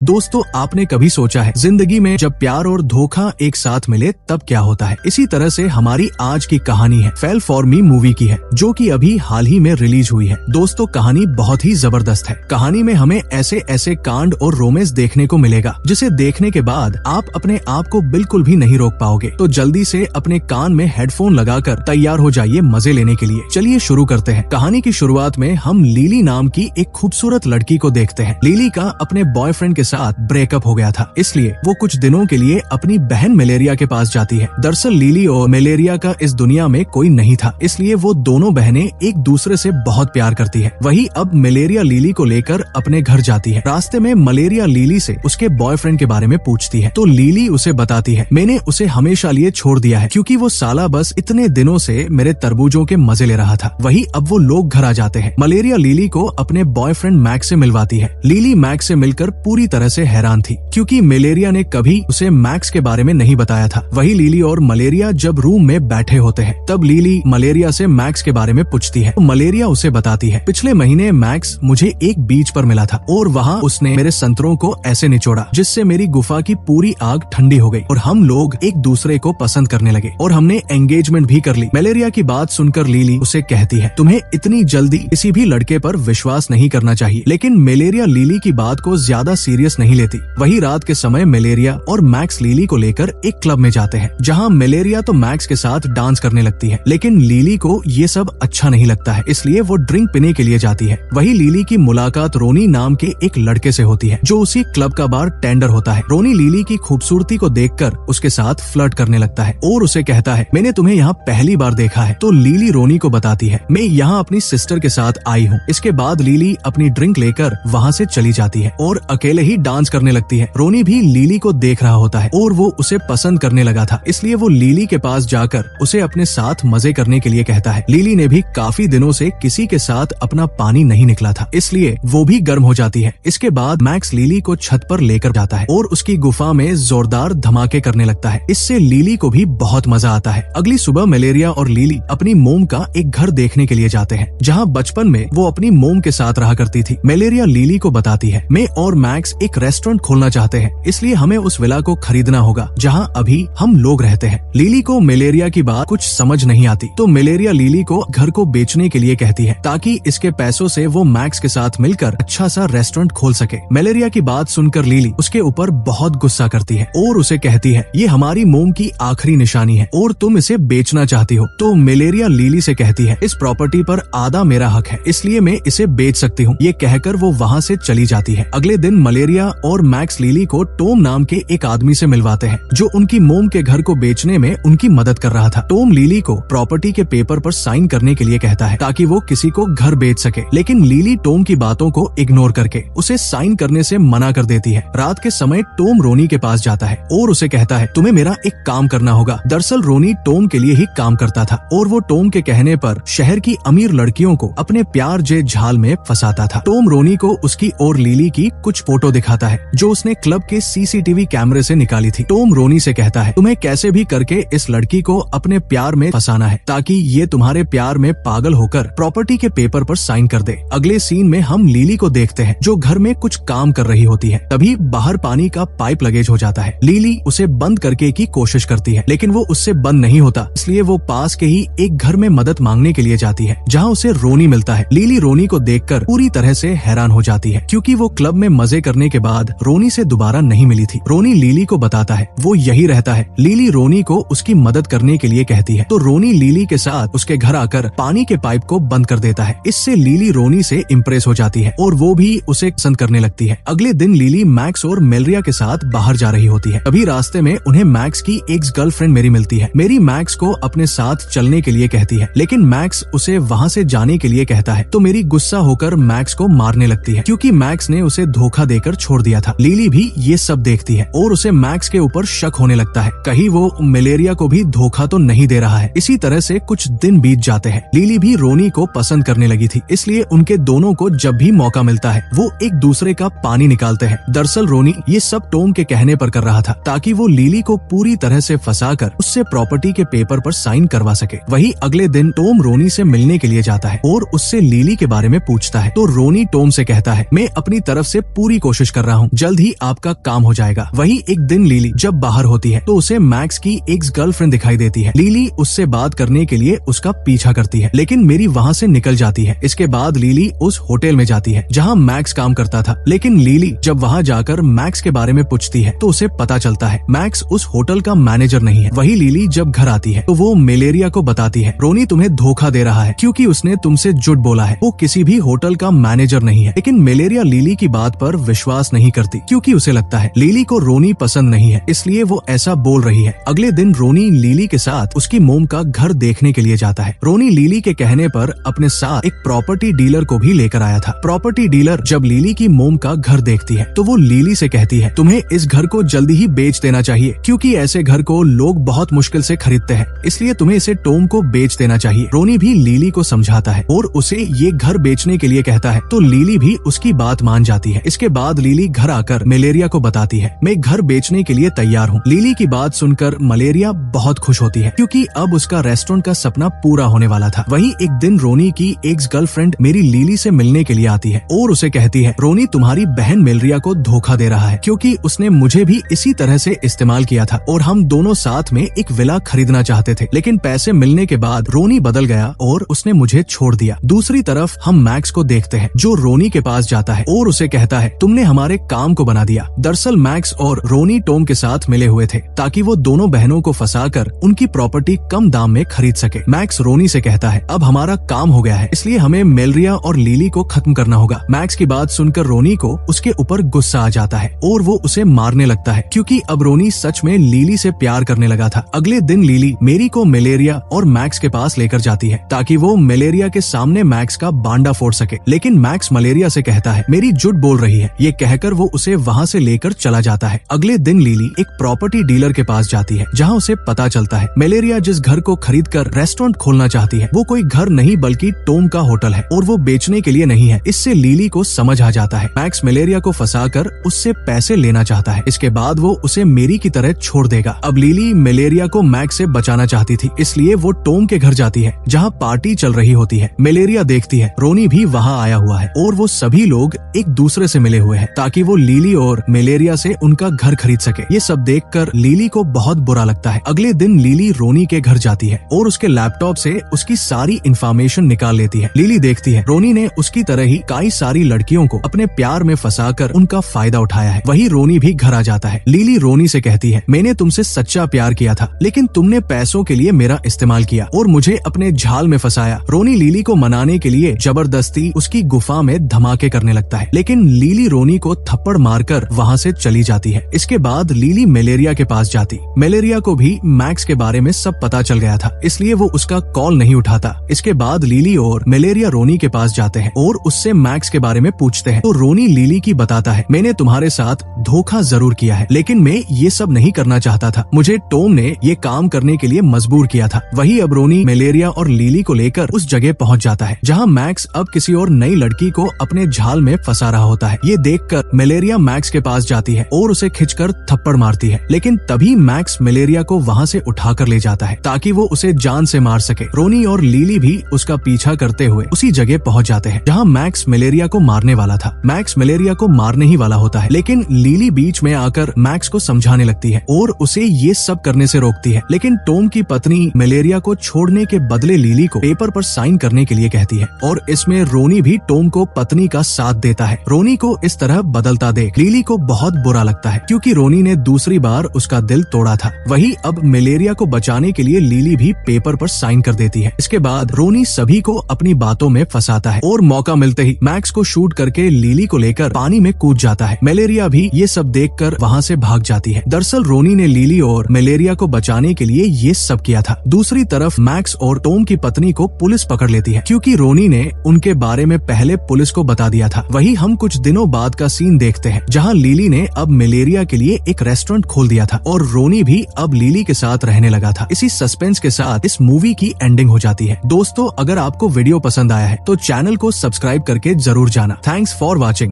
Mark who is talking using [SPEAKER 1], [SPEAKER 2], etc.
[SPEAKER 1] दोस्तों, आपने कभी सोचा है जिंदगी में जब प्यार और धोखा एक साथ मिले तब क्या होता है? इसी तरह से हमारी आज की कहानी है फेल फॉर मी मूवी की है, जो कि अभी हाल ही में रिलीज हुई है। दोस्तों, कहानी बहुत ही जबरदस्त है। कहानी में हमें ऐसे ऐसे कांड और रोमांस देखने को मिलेगा जिसे देखने के बाद आप अपने आप को बिल्कुल भी नहीं रोक पाओगे। तो जल्दी से अपने कान में हेडफोन लगाकर तैयार हो जाइए मजे लेने के लिए। चलिए शुरू करते हैं। कहानी की शुरुआत में हम लिली नाम की एक खूबसूरत लड़की को देखते हैं। लिली का अपने बॉयफ्रेंड के साथ ब्रेकअप हो गया था, इसलिए वो कुछ दिनों के लिए अपनी बहन मलेरिया के पास जाती है। दरअसल लिली और मलेरिया का इस दुनिया में कोई नहीं था, इसलिए वो दोनों बहनें एक दूसरे से बहुत प्यार करती है। वही अब मलेरिया लिली को लेकर अपने घर जाती है। रास्ते में मलेरिया लिली से उसके बॉयफ्रेंड के बारे में पूछती है, तो लिली उसे बताती है, मैंने उसे हमेशा लिए छोड़ दिया है क्योंकि वो साला बस इतने दिनों से मेरे तरबूजों के मजे ले रहा था। वही अब वो लोग घर आ जाते हैं। मलेरिया लिली को अपने बॉयफ्रेंड मैक्स से मिलवाती है। लिली मैक्स से मिलकर पूरी तरह से हैरान थी क्योंकि मलेरिया ने कभी उसे मैक्स के बारे में नहीं बताया था। वही लिली और मलेरिया जब रूम में बैठे होते हैं तब लिली मलेरिया से मैक्स के बारे में पूछती है। तो मलेरिया उसे बताती है, पिछले महीने मैक्स मुझे एक बीच पर मिला था और वहाँ उसने मेरे संतरों को ऐसे निचोड़ा जिससे मेरी गुफा की पूरी आग ठंडी हो गई और हम लोग एक दूसरे को पसंद करने लगे और हमने एंगेजमेंट भी कर ली। मलेरिया की बात सुनकर लिली उसे कहती है, तुम्हें इतनी जल्दी किसी भी लड़के पर विश्वास नहीं करना चाहिए। लेकिन मलेरिया लिली की बात को ज्यादा सीरियस नहीं लेती। वही रात के समय मलेरिया और मैक्स लिली को लेकर एक क्लब में जाते हैं, जहाँ मलेरिया तो मैक्स के साथ डांस करने लगती है, लेकिन लिली को ये सब अच्छा नहीं लगता है, इसलिए वो ड्रिंक पीने के लिए जाती है। वही लिली की मुलाकात रोनी नाम के एक लड़के से होती है, जो उसी क्लब का बार टेंडर होता है। रोनी लिली की खूबसूरती को देखकर उसके साथ फ्लर्ट करने लगता है और उसे कहता है, मैंने तुम्हें यहाँ पहली बार देखा है। तो लिली रोनी को बताती है, मैं यहाँ अपनी सिस्टर के साथ आई हूँ। इसके बाद लिली अपनी ड्रिंक लेकर वहाँ से चली जाती है और अकेले ही डांस करने लगती है। रोनी भी लिली को देख रहा होता है और वो उसे पसंद करने लगा था, इसलिए वो लिली के पास जाकर उसे अपने साथ मजे करने के लिए कहता है। लिली ने भी काफी दिनों से किसी के साथ अपना पानी नहीं निकला था, इसलिए वो भी गर्म हो जाती है। इसके बाद मैक्स लिली को छत पर लेकर जाता है और उसकी गुफा में जोरदार धमाके करने लगता है। इससे लिली को भी बहुत मजा आता है। अगली सुबह मलेरिया और लिली अपनी मोम का एक घर देखने के लिए जाते हैं, जहाँ बचपन में वो अपनी मोम के साथ रहा करती थी। मलेरिया लिली को बताती है, मैं और मैक्स एक रेस्टोरेंट खोलना चाहते हैं, इसलिए हमें उस विला को खरीदना होगा जहाँ अभी हम लोग रहते हैं। लिली को मलेरिया की बात कुछ समझ नहीं आती, तो मलेरिया लिली को घर को बेचने के लिए कहती है ताकि इसके पैसों से वो मैक्स के साथ मिलकर अच्छा सा रेस्टोरेंट खोल सके। मलेरिया की बात सुनकर लिली उसके ऊपर बहुत गुस्सा करती है और उसे कहती है, ये हमारी मोम की आखिरी निशानी है और तुम इसे बेचना चाहती हो। तो मलेरिया लिली से कहती है, इस प्रॉपर्टी पर आधा मेरा हक है, इसलिए मैं इसे बेच सकती हूँ। ये कहकर वो वहाँ से चली जाती है। अगले दिन मलेरिया और मैक्स लिली को टॉम नाम के एक आदमी से मिलवाते हैं, जो उनकी मोम के घर को बेचने में उनकी मदद कर रहा था। टॉम लिली को प्रॉपर्टी के पेपर पर साइन करने के लिए कहता है ताकि वो किसी को घर बेच सके, लेकिन लिली टॉम की बातों को इग्नोर करके उसे साइन करने से मना कर देती है। रात के समय टॉम रोनी के पास जाता है और उसे कहता है, तुम्हें मेरा एक काम करना होगा। दरअसल रोनी टॉम के लिए ही काम करता था और वो टॉम के कहने पर शहर की अमीर लड़कियों को अपने प्यार जे झाल में फंसाता था। टॉम रोनी को उसकी और लिली की कुछ फोटो दिखाता है जो उसने क्लब के सीसीटीवी कैमरे से निकाली थी। टॉम रोनी से कहता है, तुम्हें कैसे भी करके इस लड़की को अपने प्यार में फंसाना है ताकि ये तुम्हारे प्यार में पागल होकर प्रॉपर्टी के पेपर पर साइन कर दे। अगले सीन में हम लिली को देखते हैं जो घर में कुछ काम कर रही होती है। तभी बाहर पानी का पाइप लीकेज हो जाता है। लिली उसे बंद करके की कोशिश करती है, लेकिन वो उससे बंद नहीं होता, इसलिए वो पास के ही एक घर में मदद मांगने के लिए जाती है, जहाँ उसे रोनी मिलता है। लिली रोनी को देखकर पूरी तरह से हैरान हो जाती है क्योंकि वो क्लब में मजे करने के बाद रोनी से दोबारा नहीं मिली थी। रोनी लिली को बताता है वो यही रहता है। लिली रोनी को उसकी मदद करने के लिए कहती है, तो रोनी लिली के साथ उसके घर आकर पानी के पाइप को बंद कर देता है। इससे लिली रोनी से इम्प्रेस हो जाती है और वो भी उसे पसंद करने लगती है। अगले दिन लिली मैक्स और मलेरिया के साथ बाहर जा रही होती है। अभी रास्ते में उन्हें मैक्स की एक्स गर्लफ्रेंड मेरी मिलती है। मेरी मैक्स को अपने साथ चलने के लिए कहती है, लेकिन मैक्स उसे वहाँ से जाने के लिए कहता है, तो मेरी गुस्सा होकर मैक्स को मारने लगती है क्योंकि मैक्स ने उसे धोखा देकर छोड़ दिया था। लिली भी ये सब देखती है और उसे मैक्स के ऊपर शक होने लगता है, कहीं वो मलेरिया को भी धोखा तो नहीं दे रहा है। इसी तरह से कुछ दिन बीत जाते हैं। लिली भी रोनी को पसंद करने लगी थी, इसलिए उनके दोनों को जब भी मौका मिलता है वो एक दूसरे का पानी निकालते हैं। दरअसल रोनी ये सब टॉम के कहने पर कर रहा था ताकि वो लिली को पूरी तरह से फंसाकर उससे प्रॉपर्टी के पेपर पर साइन करवा सके। वही अगले दिन टॉम रोनी से मिलने के लिए जाता है और उससे लिली के बारे में पूछता है, तो रोनी टॉम से कहता है, मैं अपनी तरफ से पूरी कोशिश कर रहा हूँ, जल्द ही आपका काम हो जाएगा। वही एक दिन लिली जब बाहर होती है तो उसे मैक्स की एक्स गर्लफ्रेंड दिखाई देती है। लिली उससे बात करने के लिए उसका पीछा करती है, लेकिन मेरी वहाँ से निकल जाती है। इसके बाद लिली उस होटल में जाती है जहाँ मैक्स काम करता था, लेकिन लिली जब वहाँ जाकर मैक्स के बारे में पूछती है तो उसे पता चलता है मैक्स उस होटल का मैनेजर नहीं है। वही लिली जब घर आती है तो वो मेलेरिया को बताती है रोनी तुम्हें धोखा दे रहा है क्योंकि उसने तुमसे झूठ बोला है, वो किसी भी होटल का मैनेजर नहीं है। लेकिन मेलेरिया लिली की बात पर विश्वास नहीं करती क्योंकि उसे लगता है लिली को रोनी पसंद नहीं है, इसलिए वो ऐसा बोल रही है। अगले दिन रोनी लिली के साथ उसकी मोम का घर देखने के लिए जाता है। रोनी लिली के कहने पर अपने साथ एक प्रॉपर्टी डीलर को भी लेकर आया था। प्रॉपर्टी डीलर जब लिली की मोम का घर देखती है तो वो लिली से कहती है तुम्हें इस घर को जल्दी ही बेच देना चाहिए क्योंकि ऐसे घर को लोग बहुत मुश्किल से खरीदते हैं, इसलिए तुम्हें इसे टॉम को बेच देना चाहिए। रोनी भी लिली को समझाता है और उसे ये घर बेचने के लिए कहता है तो लिली भी उसकी बात मान जाती है। इसके बाद लिली घर आकर मलेरिया को बताती है मैं घर बेचने के लिए तैयार हूँ। लिली की बात सुनकर मलेरिया बहुत खुश होती है क्योंकि अब उसका रेस्टोरेंट का सपना पूरा होने वाला था। वहीं एक दिन रोनी की एक्स गर्लफ्रेंड मेरी लिली से मिलने के लिए आती है और उसे कहती है रोनी तुम्हारी बहन मलेरिया को धोखा दे रहा है क्योंकि उसने मुझे भी इसी तरह से इस्तेमाल किया था और हम दोनों साथ में एक विला खरीदना चाहते थे, लेकिन पैसे मिलने के बाद रोनी बदल गया और उसने मुझे छोड़ दिया। दूसरी तरफ हम मैक्स को देखते हैं जो रोनी के पास जाता है और उसे कहता है तुमने हमारे काम को बना दिया। दरअसल मैक्स और रोनी टॉम के साथ मिले हुए थे ताकि वो दोनों बहनों को फंसाकर उनकी प्रॉपर्टी कम दाम में खरीद सके। मैक्स रोनी से कहता है अब हमारा काम हो गया है, इसलिए हमें मेलेरिया और लिली को खत्म करना होगा। मैक्स की बात सुनकर रोनी को उसके ऊपर गुस्सा आ जाता है और वो उसे मारने लगता है क्योंकि अब रोनी सच में लिली से प्यार करने लगा था। अगले दिन लिली मेरी को मलेरिया और मैक्स के पास लेकर जाती है ताकि वो मलेरिया के सामने मैक्स का बांडा फोड़ सके, लेकिन मैक्स मलेरिया से कहता है मेरी झूठ बोल रही है। ये कहकर वो उसे वहाँ से लेकर चला जाता है। अगले दिन लिली एक प्रॉपर्टी डीलर के पास जाती है जहाँ उसे पता चलता है मलेरिया जिस घर को खरीद कर रेस्टोरेंट खोलना चाहती है वो कोई घर नहीं बल्कि टॉम का होटल है और वो बेचने के लिए नहीं है। इससे लिली को समझ आ जाता है मैक्स मलेरिया को फंसाकर उससे पैसे लेना चाहता है, इसके बाद वो उसे मेरी की तरह छोड़ देगा। अब लिली मलेरिया को मैक्स से बचाना चाहती थी, इसलिए वो टॉम के घर जाती है जहाँ पार्टी चल रही होती है। मलेरिया देखती है रोनी भी वहाँ आया हुआ है और वो सभी लोग एक दूसरे से मिले हुए हैं ताकि वो लिली और मलेरिया से उनका घर खरीद सके। ये सब देखकर लिली को बहुत बुरा लगता है। अगले दिन लिली रोनी के घर जाती है और उसके लैपटॉप से उसकी सारी इंफॉर्मेशन निकाल लेती है। लिली देखती है रोनी ने उसकी तरह ही कई सारी लड़कियों को अपने प्यार में फंसाकर उनका फायदा उठाया है। वही रोनी भी घर आ जाता है। लिली रोनी से कहती है मैंने तुमसे सच्चा प्यार किया था, लेकिन तुमने पैसों के लिए मेरा इस्तेमाल किया और मुझे अपने जाल में फंसाया। रोनी लिली को मनाने के लिए जबरदस्ती उसकी गुफा में धमाके करने लगता है, लेकिन लिली रोनी को थप्पड़ मारकर वहाँ से चली जाती है। इसके बाद लिली मलेरिया के पास जाती। मलेरिया को भी मैक्स के बारे में सब पता चल गया था, इसलिए वो उसका कॉल नहीं उठाता। इसके बाद लिली और मलेरिया रोनी के पास जाते हैं और उससे मैक्स के बारे में पूछते हैं तो रोनी लिली की बताता है मैंने तुम्हारे साथ धोखा जरूर किया है, लेकिन मैं ये सब नहीं करना चाहता था, मुझे टॉम ने ये काम करने के लिए मजबूर किया था। वही अब रोनी मलेरिया और लिली को लेकर उस जगह पहुंच जाता है जहां मैक्स अब किसी और नई लड़की को अपने जाल में फंसा रहा होता है। ये देखकर मलेरिया मैक्स के पास जाती है और उसे खींचकर थप्पड़ मारती है, लेकिन तभी मैक्स मलेरिया को वहां से उठाकर ले जाता है ताकि वो उसे जान से मार सके। रोनी और लिली भी उसका पीछा करते हुए उसी जगह पहुंच जाते हैं जहां मैक्स मलेरिया को मारने वाला था। मैक्स मलेरिया को मारने ही वाला होता है, लेकिन लिली बीच में आकर मैक्स को समझाने लगती है और उसे ये सब करने से रोकती है। लेकिन टॉम की पत्नी मलेरिया को छोड़ने के बदले लिली को पेपर पर साइन करने के लिए कहती है और इसमें रोनी भी टॉम को पत्नी का साथ देता है। रोनी को इस तरह बदलता देख लिली को बहुत बुरा लगता है क्योंकि रोनी ने दूसरी बार उसका दिल तोड़ा था। वही अब मलेरिया को बचाने के लिए लिली भी पेपर पर साइन कर देती है। इसके बाद रोनी सभी को अपनी बातों में फंसाता है और मौका मिलते ही मैक्स को शूट करके लिली को लेकर पानी में कूद जाता है। मलेरिया भी ये सब देखकर वहाँ से भाग जाती है। दरअसल रोनी ने लिली और मलेरिया को बचाने के लिए ये सब किया था। दूसरी तरफ मैक्स और टॉम की पत्नी को पुलिस पकड़ लेती है क्योंकि रोनी ने उनके बारे में पहले पुलिस को बता दिया था। वही हम कुछ दिनों बाद का सीन देखते हैं जहाँ लिली ने अब मलेरिया के लिए एक रेस्टोरेंट खोल दिया था और रोनी भी अब लिली के साथ रहने लगा था। इसी सस्पेंस के साथ इस मूवी की एंडिंग हो जाती है। दोस्तों, अगर आपको वीडियो पसंद आया है तो चैनल को सब्सक्राइब करके जरूर जाना। Thanks for watching.